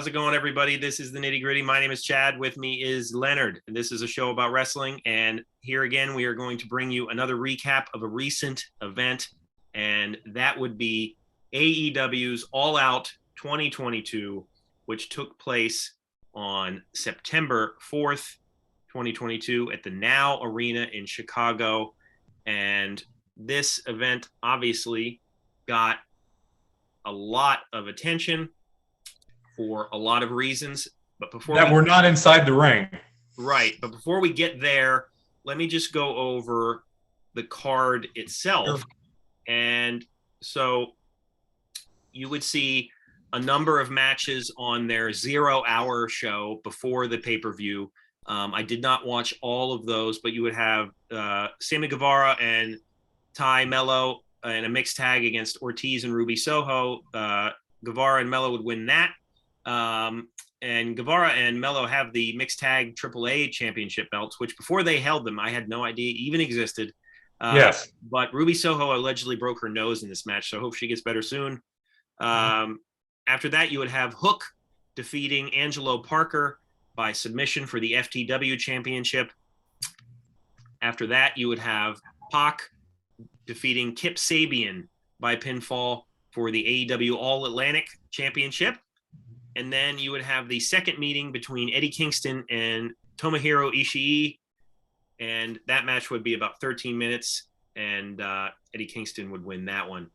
How's it going, everybody? This is the Nitty Gritty. My name is Chad. With me is Leonard. And this is a show about wrestling. And here again, we are going to bring you another recap of a recent event. And that would be AEW's All Out 2022, which took place on September 4th, 2022 at the Now Arena in Chicago. And this event obviously got a lot of attention for a lot of reasons, but before we're not inside the ring. Right. But before we get there, let me just go over the card itself. Sure. And so you would see a number of matches on their 0-hour show before the pay-per-view. I did not watch all of those, but you would have Sammy Guevara and Ty Mello in a mixed tag against Ortiz and Ruby Soho. Guevara and Mello would win that. And Guevara and Mello have the mixed tag AAA championship belts, which before they held them, I had no idea even existed. Yes. But Ruby Soho allegedly broke her nose in this match, so I hope she gets better soon. After that, you would have Hook defeating Angelo Parker by submission for the FTW championship. After that, you would have Pac defeating Kip Sabian by pinfall for the AEW All Atlantic championship. And then you would have the second meeting between Eddie Kingston and Tomohiro Ishii. And that match would be about 13 minutes. And Eddie Kingston would win that one.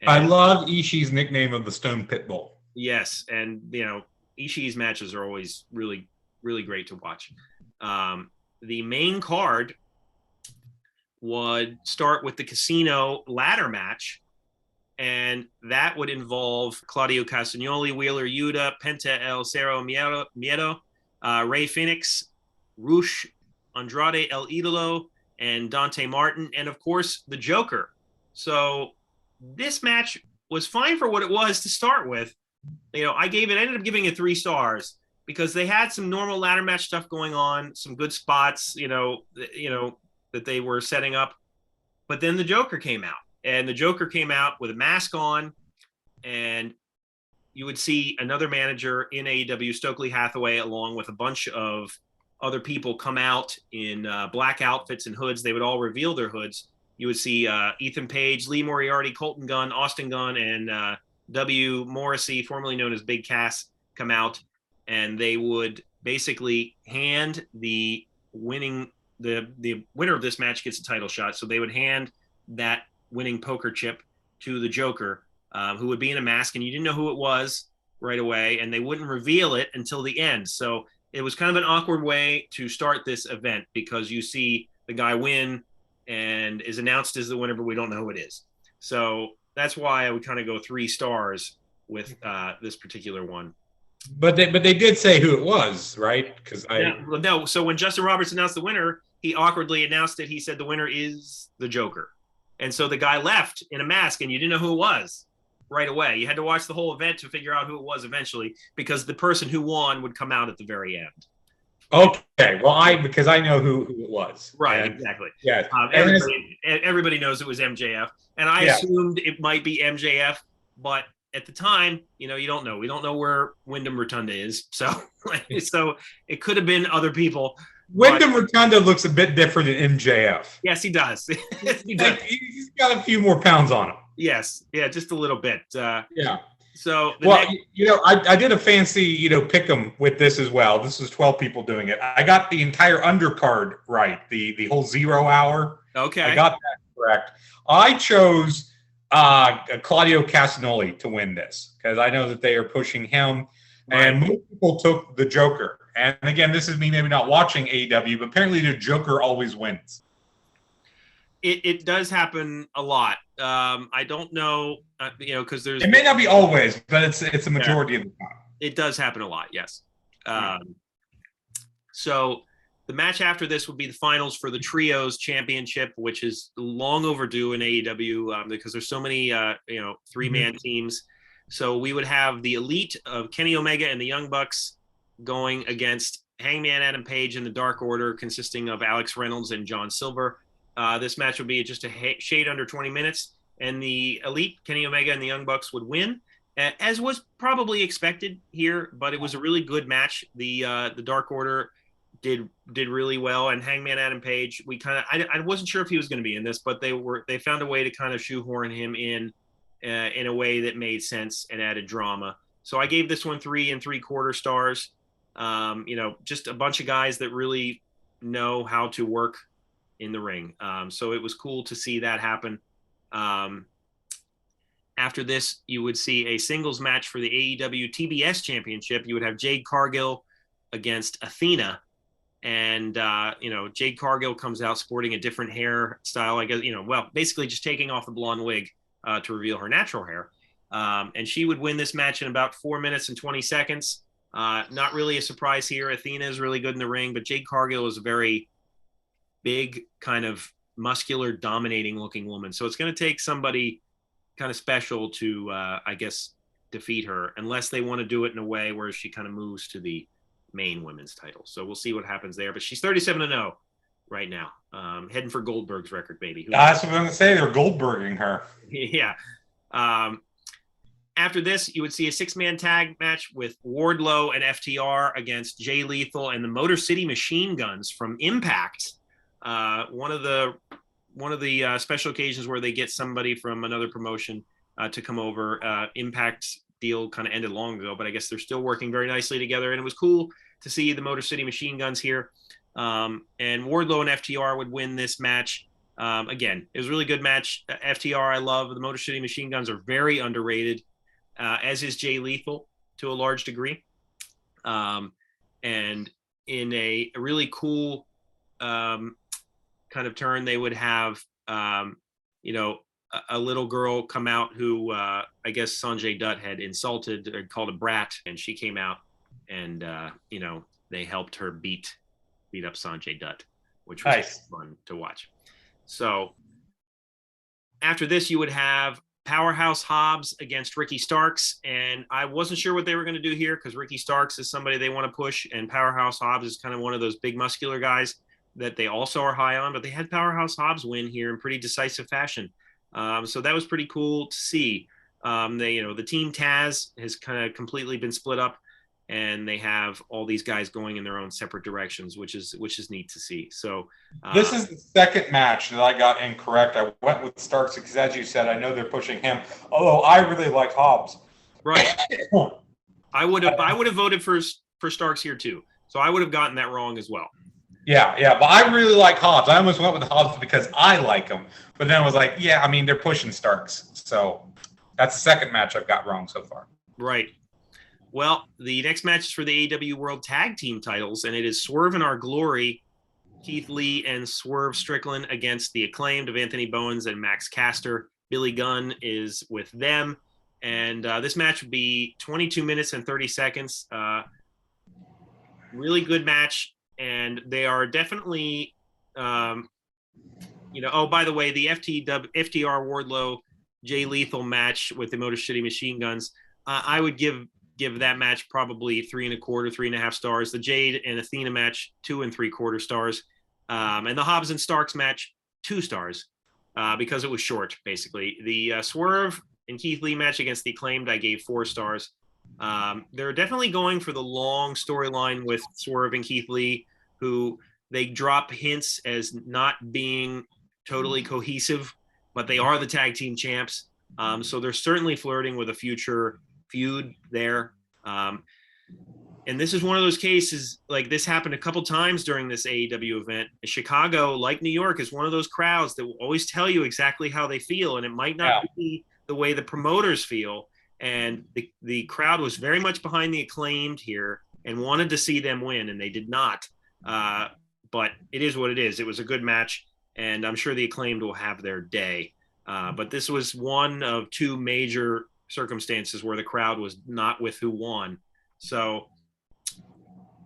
And I love Ishii's nickname of the Stone Pitbull. Yes. And, you know, Ishii's matches are always really, really great to watch. The main card would start with the Casino ladder match. And that would involve Claudio Castagnoli, Wheeler Yuta, Penta El Cerro Miedo, Rey Fénix, Rush, Andrade El Idolo, and Dante Martin, and of course, the Joker. So this match was fine for what it was to start with. You know, I ended up giving it 3 stars because they had some normal ladder match stuff going on, some good spots, you know, that they were setting up. But then the Joker came out. And the Joker came out with a mask on, and you would see another manager in AEW, Stokely Hathaway, along with a bunch of other people come out in black outfits and hoods. They would all reveal their hoods. You would see Ethan Page, Lee Moriarty, Colton Gunn, Austin Gunn, and W. Morrissey, formerly known as Big Cass, come out, and they would basically hand the winner of this match gets a title shot. So they would hand that winning poker chip to the Joker, who would be in a mask, and you didn't know who it was right away, and they wouldn't reveal it until the end. So it was kind of an awkward way to start this event because you see the guy win and is announced as the winner, but we don't know who it is. So that's why I would kind of go 3 stars with this particular one. But they did say who it was, right? No. So when Justin Roberts announced the winner, he awkwardly announced it. He said the winner is the Joker. And so the guy left in a mask, and you didn't know who it was right away. You had to watch the whole event to figure out who it was eventually, because the person who won would come out at the very end. Okay, well, because I know who it was. Right, exactly. Yeah, everybody knows it was MJF, and I assumed it might be MJF, but at the time, you know, you don't know. We don't know where Wyndham Rotunda is, so it could have been other people. Wyndham Rotunda looks a bit different than MJF. Yes, he does. He does. He's got a few more pounds on him. Yes. Yeah, just a little bit. Yeah. So, I did a fancy, pick 'em with this as well. This was 12 people doing it. I got the entire undercard right, the whole 0 hour. Okay. I got that correct. I chose Claudio Castagnoli to win this because I know that they are pushing him. Right. And most people took the Joker. And again, this is me maybe not watching AEW, but apparently the Joker always wins. It does happen a lot. I don't know, because there's. It may not be always, but it's a majority of the time. It does happen a lot, yes. So the match after this would be the finals for the Trios Championship, which is long overdue in AEW because there's so many, 3-man teams. So we would have the Elite of Kenny Omega and the Young Bucks going against Hangman Adam Page and the Dark Order, consisting of Alex Reynolds and John Silver. This match would be just a shade under 20 minutes, and the Elite, Kenny Omega and the Young Bucks, would win. as was probably expected here, but it was a really good match. The Dark Order did really well, and Hangman Adam Page, we kind of I wasn't sure if he was going to be in this, but they found a way to kind of shoehorn him in a way that made sense and added drama. So I gave this one 3 3/4 stars. Just a bunch of guys that really know how to work in the ring. So it was cool to see that happen. After this, you would see a singles match for the AEW TBS Championship. You would have Jade Cargill against Athena. And, Jade Cargill comes out sporting a different hairstyle, I guess, basically just taking off the blonde wig to reveal her natural hair. And she would win this match in about 4 minutes and 20 seconds. Not really a surprise here. Athena is really good in the ring, but Jade Cargill is a very big, kind of muscular, dominating looking woman. So it's going to take somebody kind of special to, defeat her, unless they want to do it in a way where she kind of moves to the main women's title. So we'll see what happens there. But she's 37-0 right now, heading for Goldberg's record, baby. That's what I'm going to say. They're Goldberging her. Yeah. After this, you would see a 6-man tag match with Wardlow and FTR against Jay Lethal and the Motor City Machine Guns from Impact. One of the special occasions where they get somebody from another promotion to come over. Impact's deal kind of ended long ago, but I guess they're still working very nicely together. And it was cool to see the Motor City Machine Guns here. And Wardlow and FTR would win this match. Again, it was a really good match. FTR, I love. The Motor City Machine Guns are very underrated, as is Jay Lethal to a large degree. And in a really cool kind of turn, they would have, a little girl come out who I guess Sanjay Dutt had insulted or called a brat, and she came out and they helped her beat up Sanjay Dutt, which was nice. Fun to watch. So after this, you would have Powerhouse Hobbs against Ricky Starks, and I wasn't sure what they were going to do here because Ricky Starks is somebody they want to push, and Powerhouse Hobbs is kind of one of those big muscular guys that they also are high on, but they had Powerhouse Hobbs win here in pretty decisive fashion. So that was pretty cool to see. The Team Taz has kind of completely been split up, and they have all these guys going in their own separate directions, which is neat to see. So this is the second match that I got incorrect. I went with Starks because, as you said, I know they're pushing him. Although I really like Hobbs. Right. I would have voted for Starks here too. So I would have gotten that wrong as well. Yeah, but I really like Hobbs. I almost went with Hobbs because I like him, but then I was like, they're pushing Starks. So that's the second match I've got wrong so far. Right. Well, the next match is for the AEW World Tag Team titles, and it is Swerve in Our Glory, Keith Lee and Swerve Strickland against the Acclaimed of Anthony Bowens and Max Caster. Billy Gunn is with them, and this match would be 22 minutes and 30 seconds. Really good match. And they are definitely, by the way, the FTR Wardlow Jay Lethal match with the Motor City Machine Guns, I would give that match probably 3 1/4, 3.5 stars. The Jade and Athena match, 2 3/4 stars. And the Hobbs and Starks match, 2 stars because it was short, basically. The Swerve and Keith Lee match against the Acclaimed, I gave 4 stars. They're definitely going for the long storyline with Swerve and Keith Lee, who they drop hints as not being totally cohesive, but they are the tag team champs. So they're certainly flirting with a future feud there. And this is one of those cases, like this happened a couple times during this AEW event. Chicago, like New York, is one of those crowds that will always tell you exactly how they feel, and it might not be the way the promoters feel. And the crowd was very much behind the Acclaimed here and wanted to see them win, and they did not. But it is what it is. It was a good match, and I'm sure the Acclaimed will have their day. But this was one of 2 major circumstances where the crowd was not with who won. So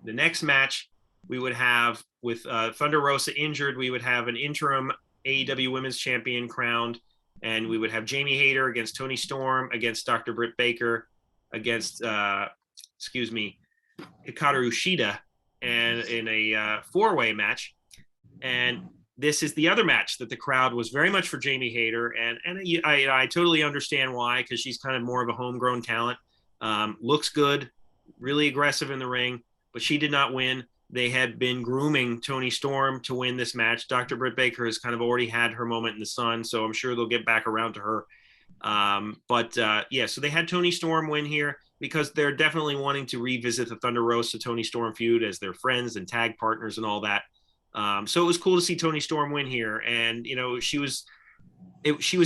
the next match we would have with Thunder Rosa injured, we would have an interim AEW Women's Champion crowned, and we would have Jamie Hayter against Toni Storm, against Dr. Britt Baker, against, Hikaru Shida, and in a 4-way match. And this is the other match that the crowd was very much for Jamie Hayter, and I totally understand why, because she's kind of more of a homegrown talent. Looks good, really aggressive in the ring, but she did not win. They had been grooming Toni Storm to win this match. Dr. Britt Baker has kind of already had her moment in the sun, so I'm sure they'll get back around to her. So they had Toni Storm win here because they're definitely wanting to revisit the Thunder Rosa Toni Storm feud as their friends and tag partners and all that. So it was cool to see Toni Storm win here, and she was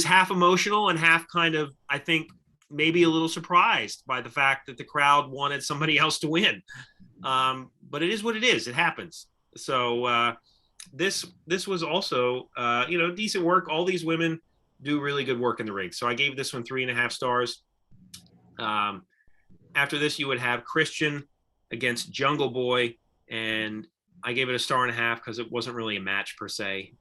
half emotional and half kind of, I think, maybe a little surprised by the fact that the crowd wanted somebody else to win. But it is what it is. It happens. So this was also decent work. All these women do really good work in the ring. So I gave this one 3.5 stars. After this, you would have Christian against Jungle Boy, and I gave it a 1.5 stars because it wasn't really a match per se.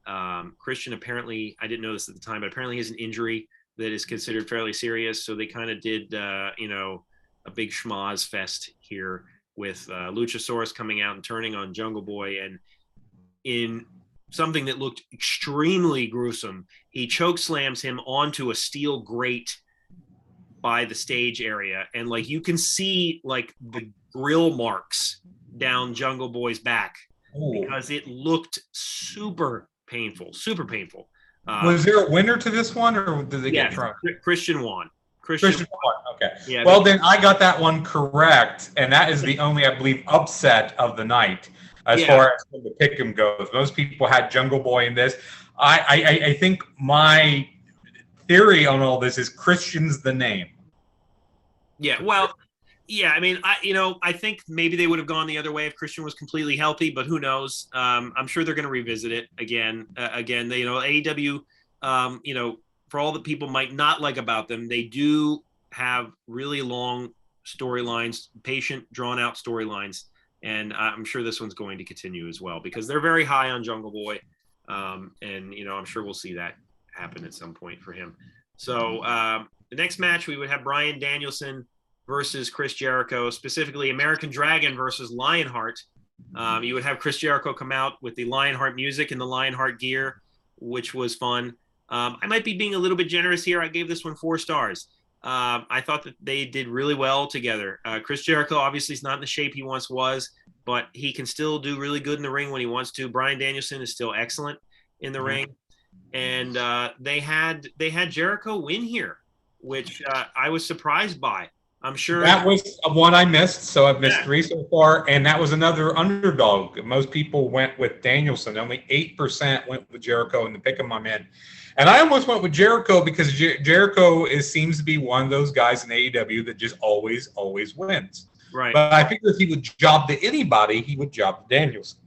Christian, apparently, I didn't know this at the time, but apparently he has an injury that is considered fairly serious. So they kind of did, a big schmoz fest here with Luchasaurus coming out and turning on Jungle Boy. And in something that looked extremely gruesome, he choke slams him onto a steel grate by the stage area. And like, you can see like the grill marks down Jungle Boy's back. Ooh. Because it looked super painful. Was there a winner to this one, or did they get drunk? Christian won. Christian won. Okay. Yeah, well, then I got that one correct, and that is the only, I believe, upset of the night as far as the pick'em goes. Most people had Jungle Boy in this. I think my theory on all this is Christian's the name. Yeah. Well. Yeah, I mean, I think maybe they would have gone the other way if Christian was completely healthy, but who knows? I'm sure they're going to revisit it again. AEW, for all that people might not like about them, they do have really long storylines, patient, drawn-out storylines, and I'm sure this one's going to continue as well because they're very high on Jungle Boy, and I'm sure we'll see that happen at some point for him. So the next match, we would have Bryan Danielson versus Chris Jericho, specifically American Dragon versus Lionheart. You would have Chris Jericho come out with the Lionheart music and the Lionheart gear, which was fun. I might be being a little bit generous here. I gave this one 4 stars. I thought that they did really well together. Chris Jericho obviously is not in the shape he once was, but he can still do really good in the ring when he wants to. Bryan Danielson is still excellent in the ring. And they had Jericho win here, which I was surprised by. I'm sure that was one I missed, so I've missed 3 so far, and that was another underdog. Most people went with Danielson. Only 8% went with Jericho in the pick'em I'm in. And I almost went with Jericho because Jericho seems to be one of those guys in AEW that just always wins. Right. But I figured if he would job to anybody, he would job to Danielson.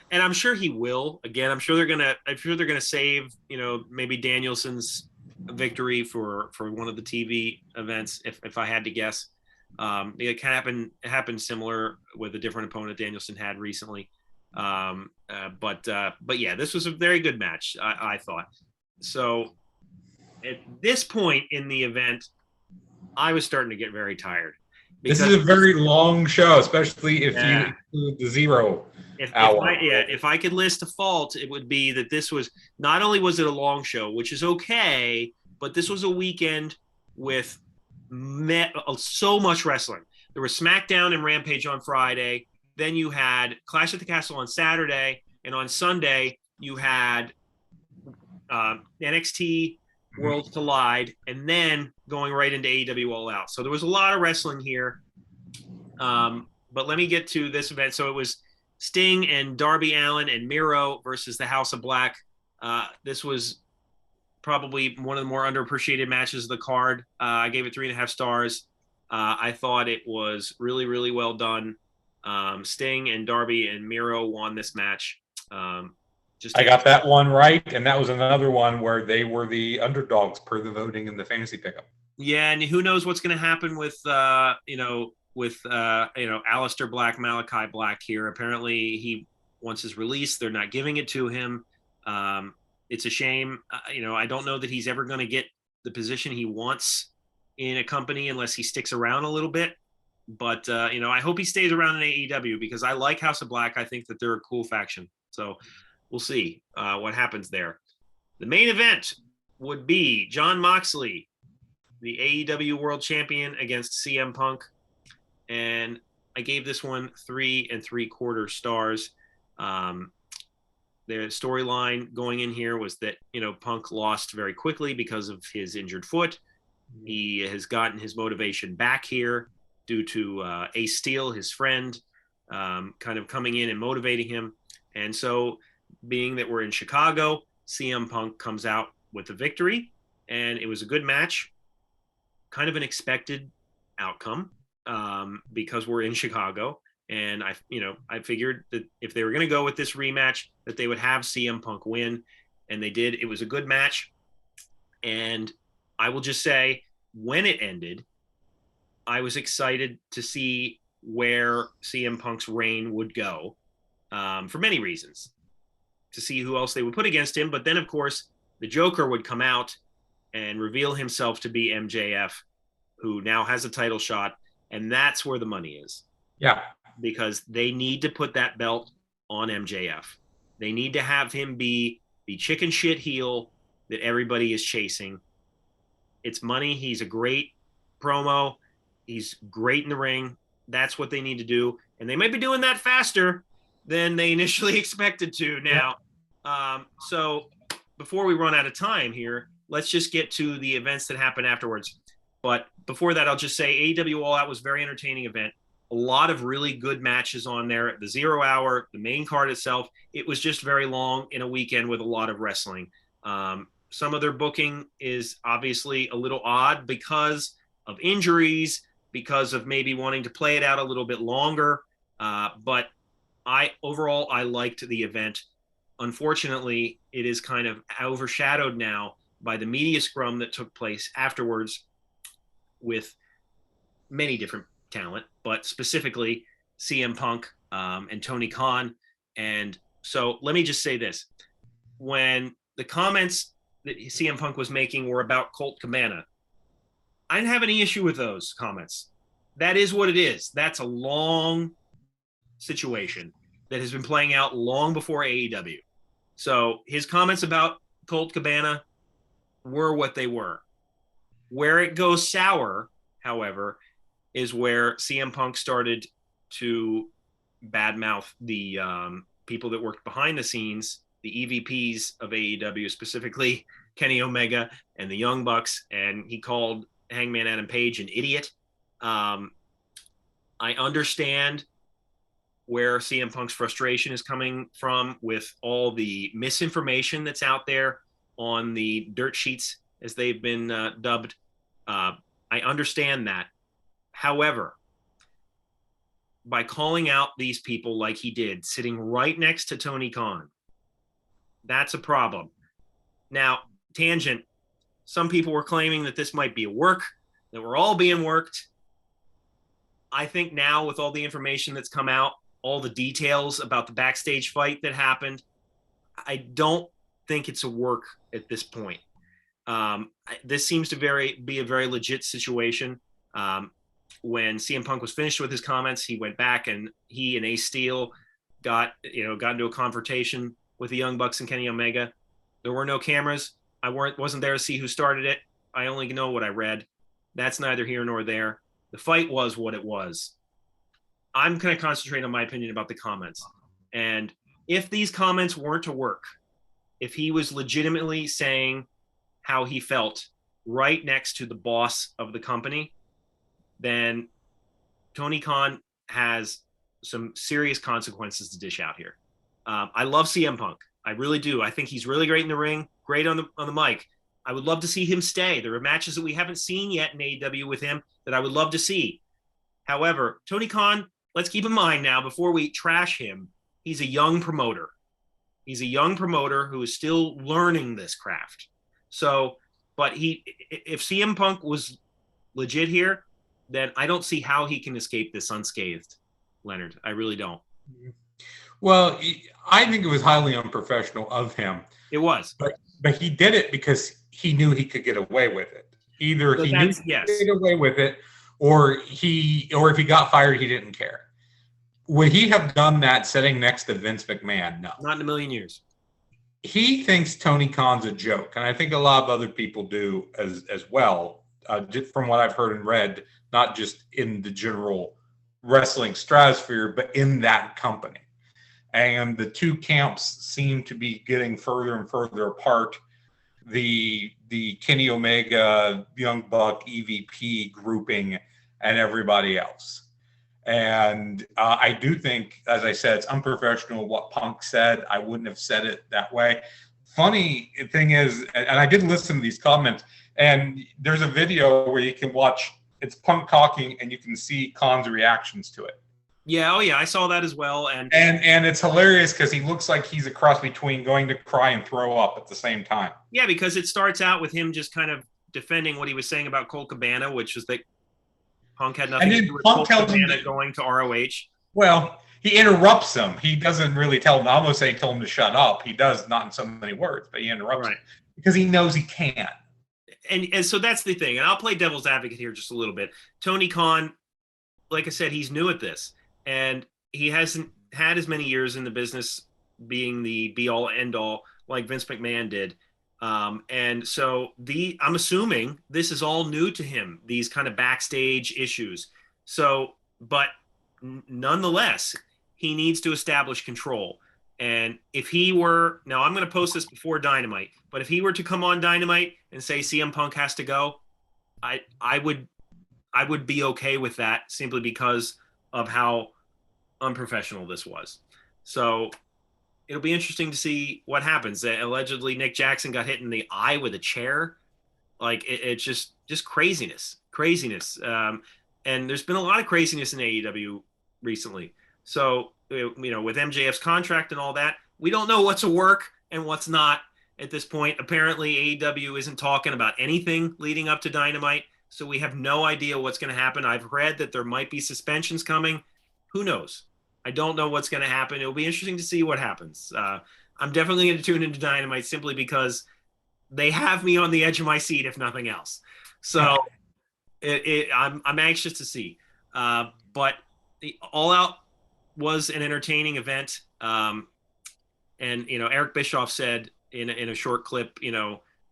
And I'm sure he will. Again, I'm sure they're gonna save, maybe Danielson's victory for one of the TV events, if I had to guess. It happened similar with a different opponent Danielson had recently. But yeah, this was a very good match, I thought. So at this point in the event, I was starting to get very tired. This is a very long show, especially if you include the 0 hour. If I could list a fault, it would be that this was, not only was it a long show, which is okay, but this was a weekend with so much wrestling. There was SmackDown and Rampage on Friday. Then you had Clash at the Castle on Saturday. And on Sunday, you had NXT Worlds Collide, and then going right into AEW All Out. So there was a lot of wrestling here. But let me get to this event. So it was Sting and Darby Allin and Miro versus the House of Black. This was probably one of the more underappreciated matches of the card. I gave it 3.5 stars. I thought it was really, really well done. Sting and Darby and Miro won this match. I got that one right, and that was another one where they were the underdogs per the voting in the fantasy pickup. Yeah, and who knows what's going to happen with Aleister Black, Malachi Black here. Apparently, he wants his release. They're not giving it to him. It's a shame. I don't know that he's ever going to get the position he wants in a company unless he sticks around a little bit. But, I hope he stays around in AEW because I like House of Black. I think that they're a cool faction. So we'll see what happens there. The main event would be Jon Moxley, the AEW World Champion, against CM Punk. And I gave this one 3 3/4 stars. The storyline going in here was that, Punk lost very quickly because of his injured foot. He has gotten his motivation back here due to Ace Steel, his friend, kind of coming in and motivating him. And so, being that we're in Chicago, CM Punk comes out with a victory, and it was a good match. Kind of an expected outcome because we're in Chicago. And I figured that if they were going to go with this rematch, that they would have CM Punk win, and they did. It was a good match. And I will just say, when it ended, I was excited to see where CM Punk's reign would go for many reasons, to see who else they would put against him. But then, of course, the Joker would come out and reveal himself to be MJF, who now has a title shot. And that's where the money is. Yeah. Because they need to put that belt on MJF. They need to have him be the chicken shit heel that everybody is chasing. It's money. He's a great promo. He's great in the ring. That's what they need to do. And they might be doing that faster than they initially expected to now. Yeah. So before we run out of time here, let's just get to the events that happen afterwards. But before that, I'll just say AEW All Out was a very entertaining event. A lot of really good matches on there. The 0 hour, the main card itself, it was just very long in a weekend with a lot of wrestling. Some of their booking is obviously a little odd because of injuries, because of maybe wanting to play it out a little bit longer. But overall, I liked the event. Unfortunately, it is kind of overshadowed now by the media scrum that took place afterwards with many different talent, but specifically CM Punk and Tony Khan. And so let me just say this. When the comments that CM Punk was making were about Colt Cabana, I didn't have any issue with those comments. That is what it is. That's a long situation that has been playing out long before AEW. So his comments about Colt Cabana were what they were. Where it goes sour, however, is where CM Punk started to badmouth the people that worked behind the scenes, the EVPs of AEW, specifically Kenny Omega and the Young Bucks, and he called Hangman Adam Page an idiot. I understand where CM Punk's frustration is coming from with all the misinformation that's out there on the dirt sheets, as they've been dubbed. I understand that. However, by calling out these people like he did, sitting right next to Tony Khan, that's a problem. Now, tangent, some people were claiming that this might be a work, that we're all being worked. I think now, with all the information that's come out, all the details about the backstage fight that happened, I don't think it's a work at this point. This seems to be a very legit situation. When CM Punk was finished with his comments, he went back and he and Ace Steel got into a confrontation with the Young Bucks and Kenny Omega. There were no cameras. I wasn't there to see who started it. I only know what I read. That's neither here nor there. The fight was what it was. I'm going to concentrate on my opinion about the comments. And if these comments weren't to work, if he was legitimately saying how he felt right next to the boss of the company, then Tony Khan has some serious consequences to dish out here. I love CM Punk. I really do. I think he's really great in the ring, great on the mic. I would love to see him stay. There are matches that we haven't seen yet in AEW with him that I would love to see. However, Tony Khan, let's keep in mind now, before we trash him, he's a young promoter. He's a young promoter who is still learning this craft. So, but if CM Punk was legit here, then I don't see how he can escape this unscathed, Leonard. I really don't. Well, I think it was highly unprofessional of him. It was. But he did it because he knew he could get away with it. Either he knew he could get away with it, or if he got fired, he didn't care. Would he have done that sitting next to Vince McMahon? No. Not in a million years. he thinks Tony Khan's a joke, and I think a lot of other people do as well, just from what I've heard and read, not just in the general wrestling stratosphere, but in that company. And the two camps seem to be getting further and further apart. The Kenny Omega, Young Buck, EVP grouping, and everybody else. And I do think, as I said, it's unprofessional what Punk said. I wouldn't have said it that way. Funny thing is, and I did listen to these comments, and there's a video where you can watch, it's Punk talking, and you can see Khan's reactions to it. Yeah, oh yeah, I saw that as well. And it's hilarious because he looks like he's a cross between going to cry and throw up at the same time. Yeah, because it starts out with him just kind of defending what he was saying about Colt Cabana, which is that Punk had nothing to do with Colt Cabana going to ROH. Well, he interrupts him. He doesn't really tell him. I almost say he told him to shut up. He does, not in so many words, but he interrupts him because he knows he can't. And so that's the thing. And I'll play devil's advocate here just a little bit. Tony Khan, like I said, he's new at this. And he hasn't had as many years in the business being the be-all, end-all like Vince McMahon did. And so I'm assuming this is all new to him, these kind of backstage issues. So, but nonetheless, he needs to establish control. And if he were, now I'm going to post this before Dynamite, but if he were to come on Dynamite and say CM Punk has to go, I would be okay with that simply because of how unprofessional this was. So it'll be interesting to see what happens. Allegedly, Nick Jackson got hit in the eye with a chair. Like it's just craziness. And there's been a lot of craziness in AEW recently. So, with MJF's contract and all that, we don't know what's a work and what's not at this point. Apparently, AEW isn't talking about anything leading up to Dynamite. So we have no idea what's going to happen. I've read that there might be suspensions coming. Who knows? I don't know what's going to happen. It'll be interesting to see what happens. I'm definitely going to tune into Dynamite simply because they have me on the edge of my seat, if nothing else. So I'm anxious to see. But the All Out was an entertaining event. And, Eric Bischoff said in a short clip,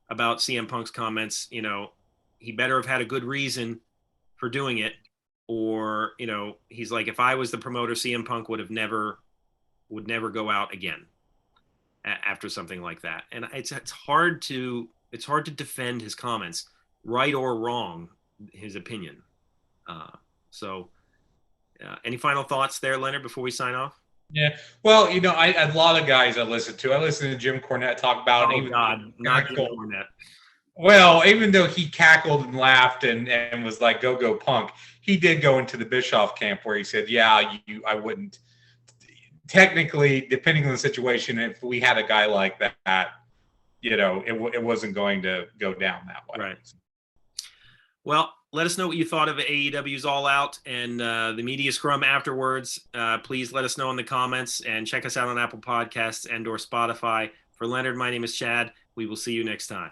about CM Punk's comments, he better have had a good reason for doing it. Or, he's like, if I was the promoter, CM Punk would never go out again after something like that. And it's hard to defend his comments, right or wrong, his opinion. Any final thoughts there, Leonard, before we sign off? Yeah. Well, a lot of guys I listen to Jim Cornette talk about it. Oh, God, not Jim Cornette. Well, even though he cackled and laughed and was like, go Punk, he did go into the Bischoff camp where he said, yeah, I wouldn't. Technically, depending on the situation, if we had a guy like that, it wasn't going to go down that way. Right. Well, let us know what you thought of AEW's All Out and the media scrum afterwards. Please let us know in the comments and check us out on Apple Podcasts and or Spotify. For Leonard, my name is Chad. We will see you next time.